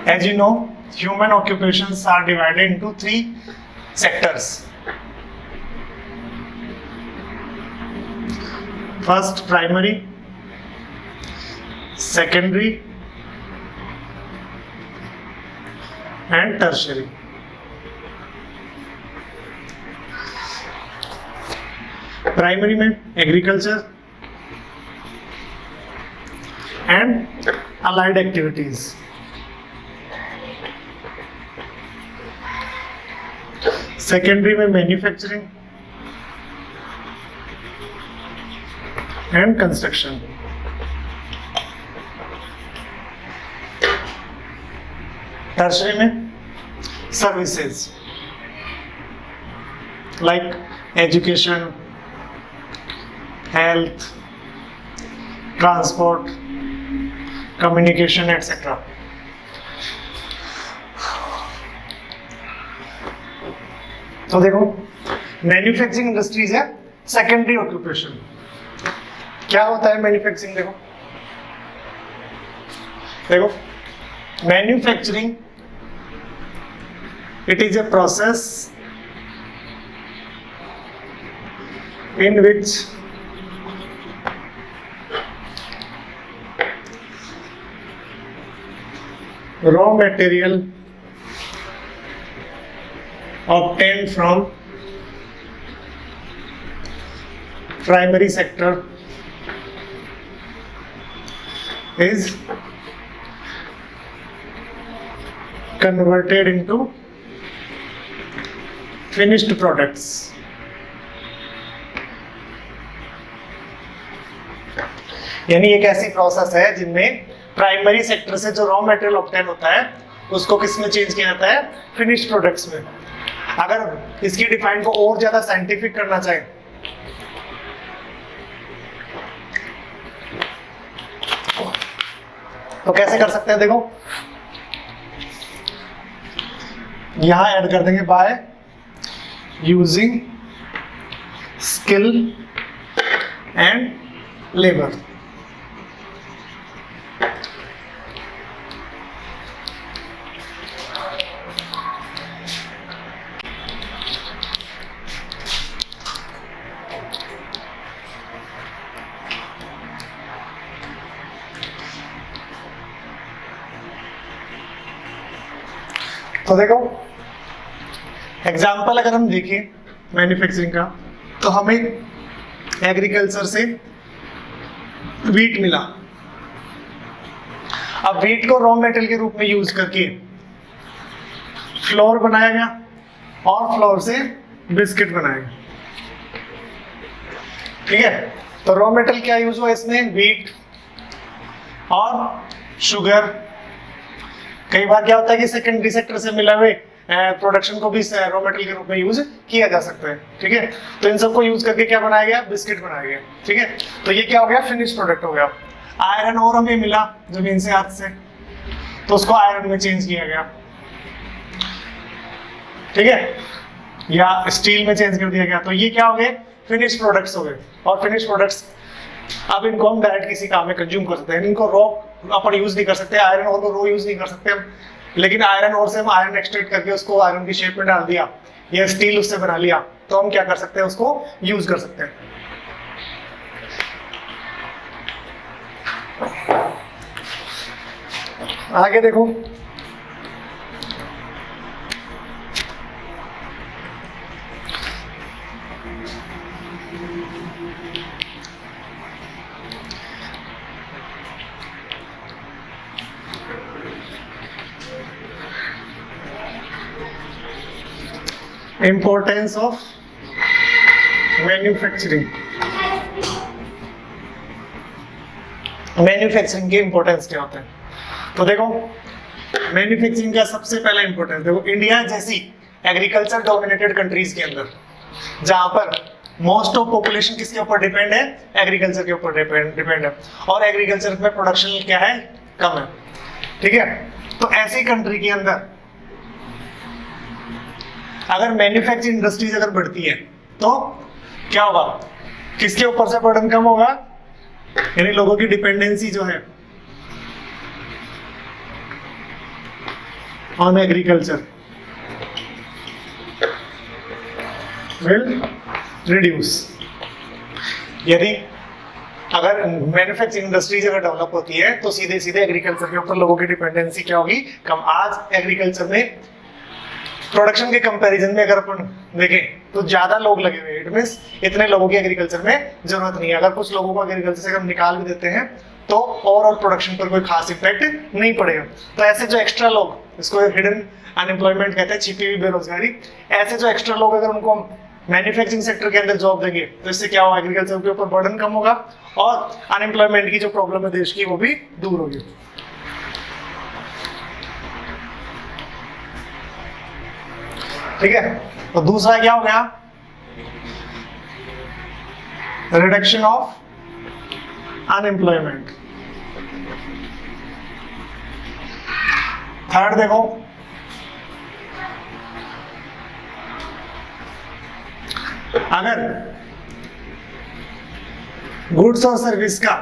As you know, human occupations are divided into 3 sectors. First, primary, secondary, and tertiary. Primary में agriculture and allied activities, secondary में manufacturing and construction, tertiary में services like education, health, transport, communication etcetera. तो देखो manufacturing industries है secondary occupation. क्या होता है manufacturing? देखो manufacturing it is a process in which raw material obtained from primary sector is converted into finished products. यानी एक ऐसी प्रोसेस है जिनमें प्राइमरी सेक्टर से जो रॉ मटेरियल ऑब्टेन होता है उसको किस में चेंज किया जाता है? फिनिश्ड प्रोडक्ट्स में. अगर इसकी डिफाइन को और ज्यादा साइंटिफिक करना चाहे तो कैसे कर सकते हैं? देखो यहां ऐड कर देंगे by using skill and labour. तो देखो एग्जाम्पल अगर हम देखें मैन्युफैक्चरिंग का तो हमें एग्रीकल्चर से वीट मिला. अब वीट को रॉ मटेरियल के रूप में यूज करके फ्लोर बनाया गया और फ्लोर से बिस्किट बनाया गया. ठीक है, तो रॉ मटेरियल क्या यूज हुआ इसमें? वीट और शुगर. कई बार क्या होता है कि सेकेंडरी सेक्टर से मिला हुए प्रोडक्शन को भी रॉ मटेरियल के रूप में यूज किया जा सकता है. ठीक है, तो इन सबको यूज करके क्या बनाया गया? बिस्किट बनाया गया. ठीक है, तो ये क्या हो गया? फिनिश प्रोडक्ट हो गया. आयरन और हमें मिला जमीन से, हाथ से, तो उसको आयरन में चेंज किया गया. ठीक है, या स्टील में चेंज कर दिया गया. तो ये क्या हो गए? फिनिश प्रोडक्ट्स हो गए. और फिनिश प्रोडक्ट्स अब इनको हम डायरेक्ट किसी काम में कंज्यूम कर सकते हैं. इनको रॉ अपन यूज नहीं कर सकते, आयरन और को रॉ यूज नहीं कर सकते हम, लेकिन आयरन और से हम आयरन एक्सट्रैक्ट करके उसको आयरन की शेप में डाल दिया या स्टील उससे बना लिया, तो हम क्या कर सकते हैं? उसको यूज कर सकते हैं. आगे देखो इंपॉर्टेंस ऑफ मैन्युफैक्चरिंग. मैन्युफैक्चरिंग के इंपॉर्टेंस क्या होते हैं? तो देखो मैन्युफैक्चरिंग का सबसे पहला इंपॉर्टेंस देखो, इंडिया जैसी एग्रीकल्चर डोमिनेटेड कंट्रीज के अंदर जहां पर मोस्ट ऑफ पॉपुलेशन किसके ऊपर डिपेंड है? एग्रीकल्चर के ऊपर डिपेंड है, और एग्रीकल्चर में प्रोडक्शन क्या है? कम है. ठीक है, तो ऐसी कंट्री के अंदर अगर मैन्युफैक्चरिंग इंडस्ट्रीज अगर बढ़ती है तो क्या होगा? किसके ऊपर से बर्डन कम होगा? यानी लोगों की डिपेंडेंसी जो है ऑन एग्रीकल्चर विल रिड्यूस। यानी अगर मैन्युफैक्चरिंग इंडस्ट्रीज अगर डेवलप होती है तो सीधे सीधे एग्रीकल्चर के ऊपर लोगों की डिपेंडेंसी क्या होगी, कम। आज एग्रीकल्चर में प्रोडक्शन के कंपैरिजन में अगर अपन देखें तो ज्यादा लोग लगे हुए हैं, इट मींस इतने लोगों की एग्रीकल्चर में जरूरत नहीं है। अगर कुछ लोगों को एग्रीकल्चर से हम निकाल भी देते हैं तो ओवरऑल प्रोडक्शन पर कोई खास इफेक्ट नहीं पड़ेगा। तो ऐसे जो एक्स्ट्रा लोग, इसको हिडन अनएम्प्लॉयमेंट कहते हैं, छिपी हुई बेरोजगारी, ऐसे जो एक्स्ट्रा लोग अगर उनको हम मैन्युफैक्चरिंग सेक्टर के अंदर जॉब देंगे तो इससे क्या होगा, एग्रीकल्चर के ऊपर बर्डन कम होगा और अनएम्प्लॉयमेंट की जो प्रॉब्लम है देश की वो भी दूर होगी। ठीक है। तो दूसरा क्या हो गया, रिडक्शन ऑफ अनएम्प्लॉयमेंट। थर्ड देखो, अगर गुड्स और सर्विस का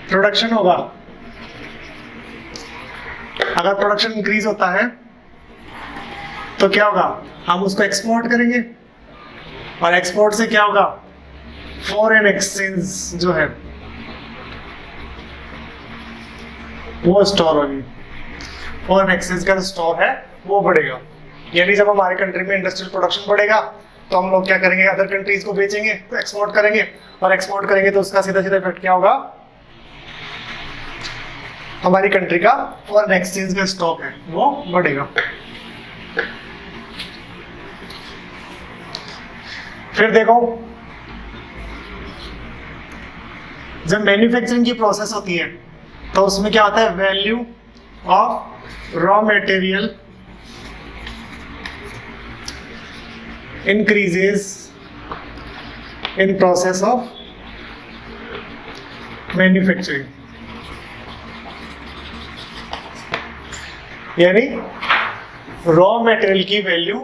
प्रोडक्शन होगा, अगर प्रोडक्शन इंक्रीज होता है तो क्या होगा, हम उसको एक्सपोर्ट करेंगे और एक्सपोर्ट से क्या होगा, फॉरेन एक्सचेंज जो है वो स्टोर होगी, फॉरेन एक्सचेंज का स्टोर है वो बढ़ेगा। यानी जब हमारे कंट्री में इंडस्ट्रियल प्रोडक्शन बढ़ेगा तो हम लोग क्या करेंगे, अदर कंट्रीज को बेचेंगे तो एक्सपोर्ट करेंगे, और एक्सपोर्ट करेंगे तो उसका सीधा सीधा इफेक्ट क्या होगा, हमारी कंट्री का फॉरेन एक्सचेंज का स्टॉक है वो बढ़ेगा। फिर देखो, जब मैन्युफैक्चरिंग की प्रोसेस होती है तो उसमें क्या होता है, value of raw material increases in process of manufacturing। यानी रॉ मटेरियल की वैल्यू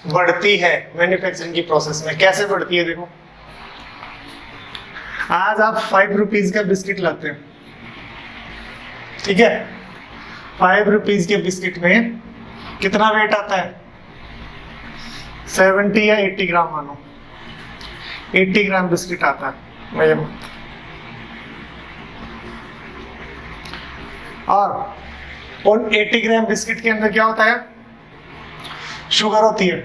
बढ़ती है मैन्युफैक्चरिंग की प्रोसेस में। कैसे बढ़ती है, देखो, आज आप 5 रुपीज का बिस्किट लाते हैं, ठीक है, 5 रुपीज के बिस्किट में कितना वेट आता है, 70 या 80 ग्राम, मानो 80 ग्राम बिस्किट आता है। और उन 80 ग्राम बिस्किट के अंदर क्या होता है, शुगर होती है,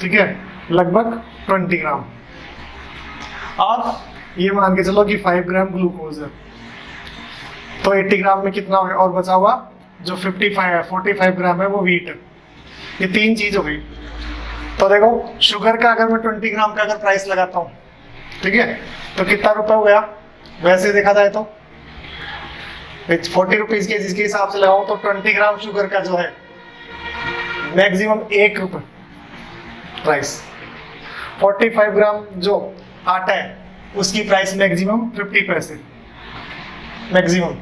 ठीक है, लगभग 20 ग्राम। और ये मान के चलो कि 5 ग्राम ग्लूकोज है, तो 80 ग्राम में कितना हो गया, और बचा हुआ जो 45 ग्राम है वो व्हीट है। ये 3 चीज हो गई। तो देखो, शुगर का अगर मैं 20 ग्राम का अगर प्राइस लगाता हूँ, ठीक है, तो कितना रुपए हो गया, वैसे देखा जाए तो 40 रुपीज के जिसके हिसाब से लगाऊं तो 20 ग्राम शुगर का जो है मैक्सिमम 1 रुपए प्राइस। 45 ग्राम जो आटा है उसकी प्राइस मैक्सिमम 50 पैसे मैक्सिमम।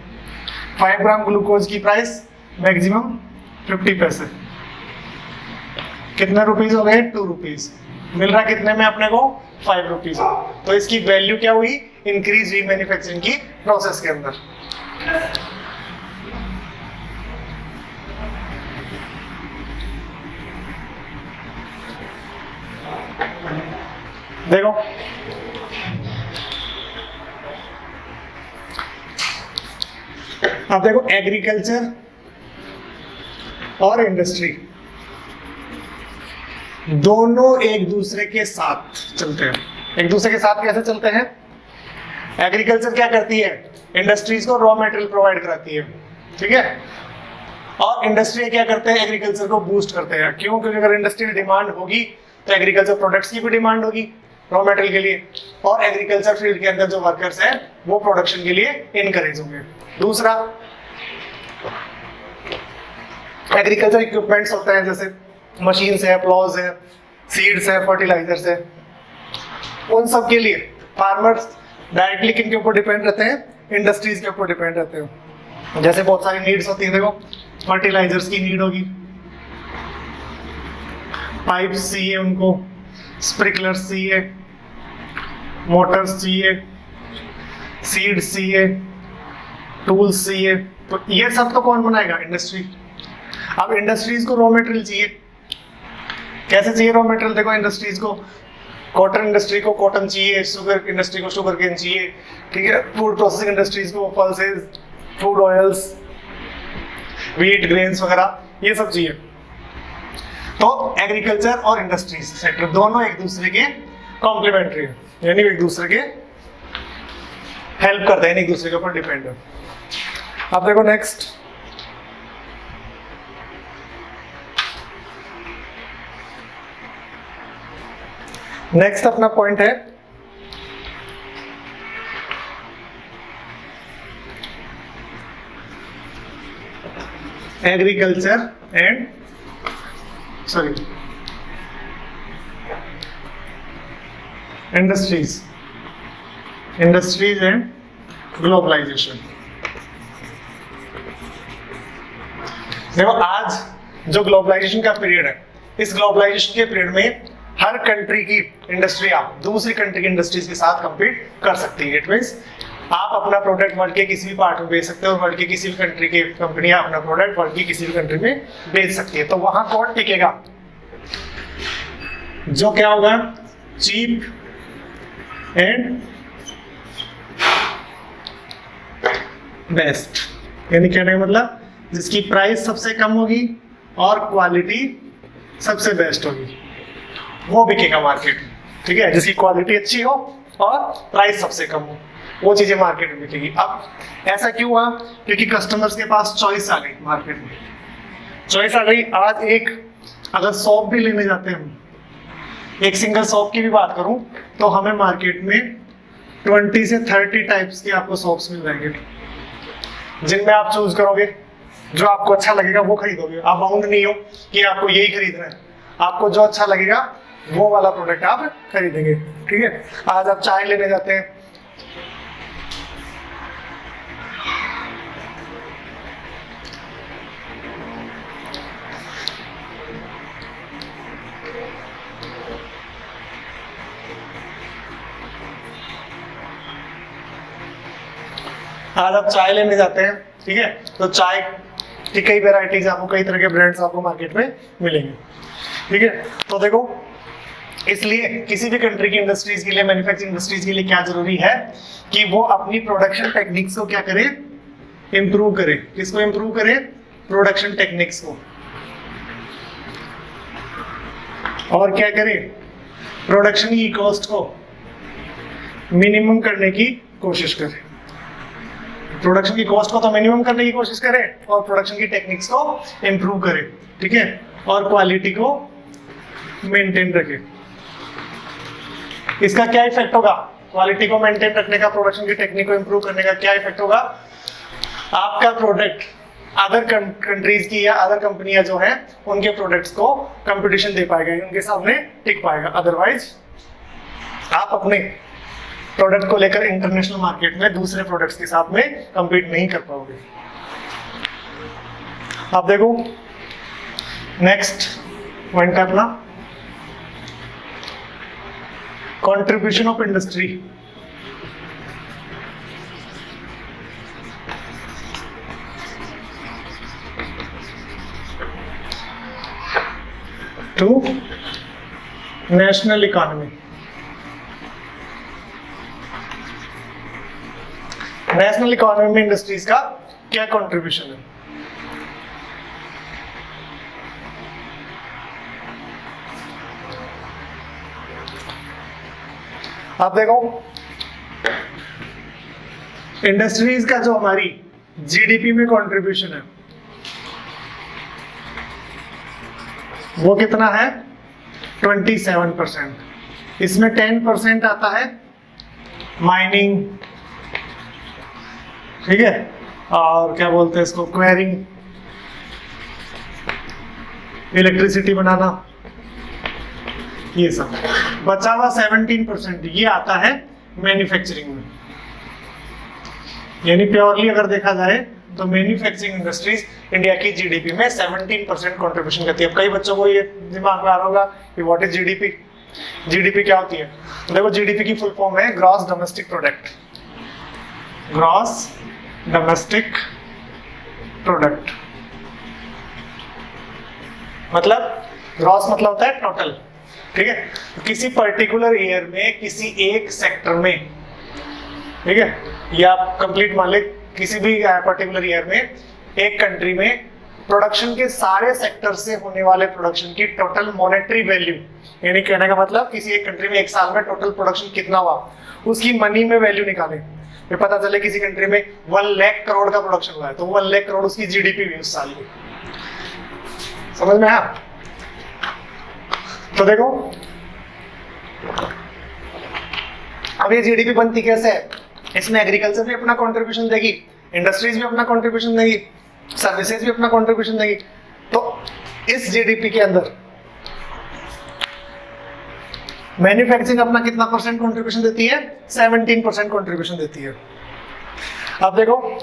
5 ग्राम ग्लूकोज की प्राइस मैक्सिमम 50 पैसे। कितने रुपीज हो गए, 2 रुपीज। मिल रहा कितने में अपने को, 5 रुपीज। तो इसकी वैल्यू क्या हुई, इंक्रीज हुई मैन्युफैक्चरिंग की प्रोसेस के अंदर। देखो, अब देखो, एग्रीकल्चर और इंडस्ट्री दोनों एक दूसरे के साथ चलते हैं। एक दूसरे के साथ कैसे चलते हैं, एग्रीकल्चर क्या करती है, इंडस्ट्रीज को रॉ मटेरियल प्रोवाइड कराती है, ठीक है, और इंडस्ट्री क्या करते हैं, एग्रीकल्चर को बूस्ट करते हैं। क्यों, क्योंकि अगर इंडस्ट्रियल डिमांड होगी तो एग्रीकल्चर प्रोडक्ट्स की भी डिमांड होगी रॉ मटेरियल के लिए, और एग्रीकल्चर फील्ड के अंदर जो वर्कर्स हैं वो प्रोडक्शन के लिए इनकरेज होंगे। दूसरा, एग्रीकल्चर इक्विपमेंट्स होते हैं, जैसे मशीन्स है, प्लॉज है, सीड्स है, फर्टिलाइजर्स है, उन सब के लिए फार्मर्स डायरेक्टली किन के ऊपर डिपेंड रहते हैं, इंडस्ट्रीज के ऊपर डिपेंड रहते हैं। जैसे बहुत सारी नीड्स होती है, देखो, फर्टिलाइजर्स की नीड होगी, पाइप्स चाहिए उनको, स्प्रिंकलर्स चाहिए, मोटर्स चाहिए, सीड्स चाहिए, टूल्स चाहिए। तो ये सब तो कौन बनाएगा, इंडस्ट्री। अब इंडस्ट्रीज को रॉ मटेरियल चाहिए, कैसे चाहिए रॉ मटेरियल? देखो इंडस्ट्रीज को, कॉटन इंडस्ट्री को कॉटन चाहिए, शुगर इंडस्ट्री को शुगर केन चाहिए, ठीक है, फूड प्रोसेसिंग इंडस्ट्रीज को pulses, food oils, wheat, grains वगैरह, ये सब चाहिए। तो एग्रीकल्चर और इंडस्ट्रीज सेक्टर दोनों एक दूसरे के कॉम्प्लीमेंट्री है, यानी एक दूसरे के हेल्प करते हैं, एक दूसरे के ऊपर डिपेंड है। अब देखो नेक्स्ट, नेक्स्ट अपना पॉइंट है agriculture and industries and globalization. देखो आज जो ग्लोबलाइजेशन का पीरियड है, इस ग्लोबलाइजेशन के पीरियड में हर कंट्री की इंडस्ट्री आप दूसरी कंट्री की इंडस्ट्रीज के साथ compete कर सकती है। इट मींस आप अपना प्रोडक्ट वर्ल्ड के किसी भी पार्ट में बेच सकते हो, वर्ल्ड के किसी भी कंट्री की कंपनियां अपना प्रोडक्ट वर्ल्ड की किसी भी कंट्री में बेच सकती है। तो वहां कौन टिकेगा? जो क्या होगा, चीप एंड बेस्ट, यानी कहने का मतलब जिसकी प्राइस सबसे कम होगी और क्वालिटी सबसे बेस्ट होगी, वो बिकेगा मार्केट में। ठीक है, जिसकी क्वालिटी अच्छी हो और प्राइस सबसे कम हो, वो चीजें मार्केट में बिकेगी। अब ऐसा क्यों हुआ? क्योंकि कस्टमर्स के पास चॉइस आ गई, मार्केट में चॉइस आ गई। आज एक अगर शॉप भी लेने जाते हैं हम, एक सिंगल शॉप की भी बात करूं तो हमें मार्केट में 20 से 30 टाइप्स के आपको शॉप्स मिल जाएंगे, जिनमें आप चूज करोगे, जो आपको अच्छा लगेगा वो खरीदोगे। आप बाउंड नहीं हो कि आपको यही खरीदना है, आपको जो अच्छा लगेगा वो वाला प्रोडक्ट आप खरीदेंगे। ठीक है, आज आप चाय लेने जाते हैं, ठीक है, तो चाय की कई वेराइटीज आपको, कई तरह के ब्रांड्स आपको मार्केट में मिलेंगे। ठीक है, तो देखो इसलिए किसी भी कंट्री की इंडस्ट्रीज के लिए, मैन्युफैक्चरिंग इंडस्ट्रीज के लिए क्या जरूरी है कि वो अपनी प्रोडक्शन टेक्निक्स को क्या करे, इंप्रूव करे। किसको इंप्रूव करे? प्रोडक्शन टेक्निक्स को। और क्या करे? प्रोडक्शन की कॉस्ट को मिनिमम करने की कोशिश करे। प्रोडक्शन की कॉस्ट को तो मिनिमम करने की कोशिश करें और प्रोडक्शन की टेक्निक्स को इंप्रूव करें। ठीक है, और क्वालिटी को मेंटेन रखें। इसका क्या इफेक्ट होगा? क्वालिटी को मेंटेन रखने का, प्रोडक्शन की टेक्निक को इंप्रूव करने का क्या इफेक्ट होगा? आपका प्रोडक्ट अदर कंट्रीज की या अदर कंपनियां जो हैं उनके प्रोडक्ट्स को कंपटीशन दे पाएगा, उनके सामने टिक पाएगा। अदरवाइज आप अपने प्रोडक्ट को लेकर इंटरनेशनल मार्केट में दूसरे प्रोडक्ट्स के साथ में compete नहीं कर पाओगे। आप देखो नेक्स्ट पॉइंट है अपना contribution of industry to national economy. National economy में इंडस्ट्रीज का क्या कंट्रीब्यूशन है? आप देखो इंडस्ट्रीज का जो हमारी जीडीपी में कंट्रीब्यूशन है वो कितना है? 27%। इसमें 10% आता है माइनिंग, ठीक है, और क्या बोलते हैं इसको, क्वेरिंग, इलेक्ट्रिसिटी बनाना, ये सब। बचा हुआ 17% ये आता है मैन्युफैक्चरिंग में। यानी प्योरली अगर देखा जाए तो मैन्युफैक्चरिंग इंडस्ट्रीज इंडिया की जीडीपी में 17% कंट्रीब्यूशन करती है। अब कई बच्चों को ये दिमाग में आ रहा होगा कि व्हाट इज जीडीपी। जीडीपी क्या होती है? देखो जीडीपी की फुल फॉर्म है gross domestic product. Gross domestic product मतलब ग्रॉस मतलब होता है टोटल, ठीक है। किसी पर्टिकुलर ईयर में किसी एक सेक्टर में, ठीक है, या कंप्लीट मान ले किसी भी पर्टिकुलर ईयर में एक कंट्री में प्रोडक्शन के सारे सेक्टर से होने वाले प्रोडक्शन की टोटल मॉनेटरी वैल्यू, यानी कहने का मतलब किसी एक कंट्री में एक साल में टोटल प्रोडक्शन कितना हुआ उसकी मनी में वैल्यू निकाले। फिर पता चले किसी कंट्री में 1 लाख करोड़ का प्रोडक्शन हुआ है तो 1 लाख करोड़ उसकी जीडीपी भी उस साल की। समझ में आया? तो देखो अब ये जीडीपी बनती कैसे है, इसमें एग्रीकल्चर भी अपना कंट्रीब्यूशन देगी, इंडस्ट्रीज भी अपना कंट्रीब्यूशन देगी, सर्विसेज भी अपना कंट्रीब्यूशन देगी। तो इस जीडीपी के अंदर मैन्युफैक्चरिंग अपना कितना परसेंट कंट्रीब्यूशन देती है? 17% कंट्रीब्यूशन देती है। अब देखो,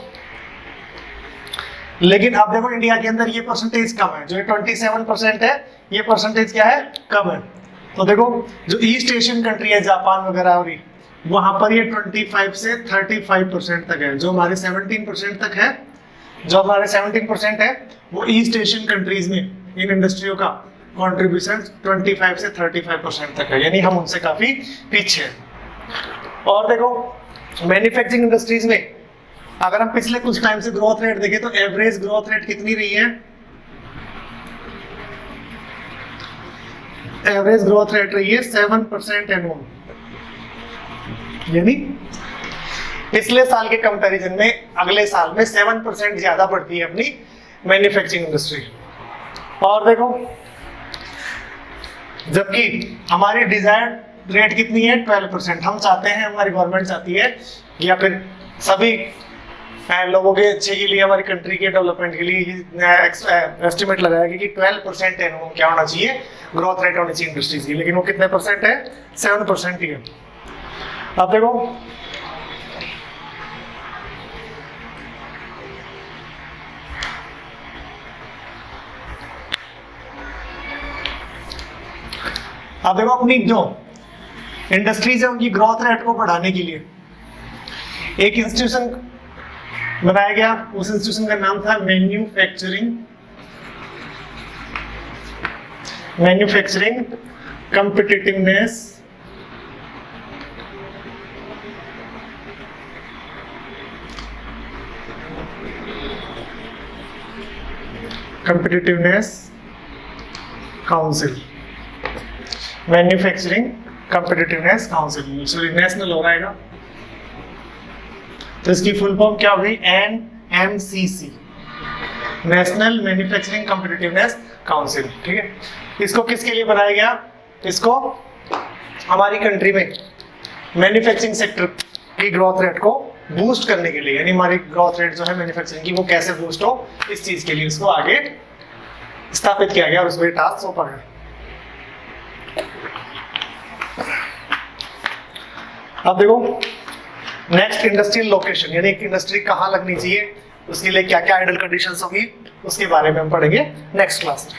लेकिन अब देखो इंडिया के अंदर ये परसेंटेज कम है, जो 27% है ये परसेंटेज क्या है? कम है। तो देखो जो ईस्ट एशियन कंट्री है जापान वगैरह और वहां पर ये 25 से 35% तक है। जो हमारे 17% तक है, जो हमारे 17% है वो ईस्ट एशियन कंट्रीज में इन इंडस्ट्रियों का कंट्रीब्यूशन 25 से 35% तक है, यानी हम उनसे काफी पीछे हैं। और देखो मैन्युफैक्चरिंग इंडस्ट्रीज में अगर हम पिछले कुछ टाइम से ग्रोथ रेट देखें तो एवरेज ग्रोथ रेट कितनी रही है? एवरेज ग्रोथ रेट रही है 7% एनुअल, यानी पिछले साल के कंपैरिजन में अगले साल में 7% ज्यादा बढ़ती है अपनी मैन्युफैक्चरिंग इंडस्ट्री। और देखो जबकि हमारी डिजायर्ड रेट कितनी है? 12%। हम चाहते हैं, हमारी गवर्नमेंट चाहती है या फिर सभी लोगों के अच्छे के लिए, हमारी कंट्री के डेवलपमेंट के लिए एस्टिमेट लगाया कि 12% एनुअल क्या होना चाहिए, ग्रोथ रेट होनी चाहिए इंडस्ट्रीज की, लेकिन वो कितने परसेंट है? 7% ही है। अब देखो अपनी जो इंडस्ट्रीज है उनकी ग्रोथ रेट को बढ़ाने के लिए एक इंस्टीट्यूशन बनाया गया। उस इंस्टीट्यूशन का नाम था manufacturing competitiveness council, manufacturing competitiveness council, sorry national हो जाएगा। तो इसकी फुल फॉर्म क्या होगी? NMCC, national manufacturing competitiveness council, ठीक है। इसको किसके लिए बनाया गया? इसको हमारी कंट्री में मैन्युफैक्चरिंग सेक्टर की ग्रोथ रेट को बूस्ट करने के लिए, यानी हमारी ग्रोथ रेट जो है मैन्युफैक्चरिंग की वो कैसे बूस्ट हो, इस चीज के लिए इसको आगे स्थापित किया गया और उसको ये टास्क सौंपा गया। अब देखो नेक्स्ट इंडस्ट्रियल लोकेशन, यानी एक इंडस्ट्री कहाँ लगनी चाहिए, उसके लिए क्या क्या आइडल कंडीशंस होगी, उसके बारे में हम पढ़ेंगे नेक्स्ट क्लास में।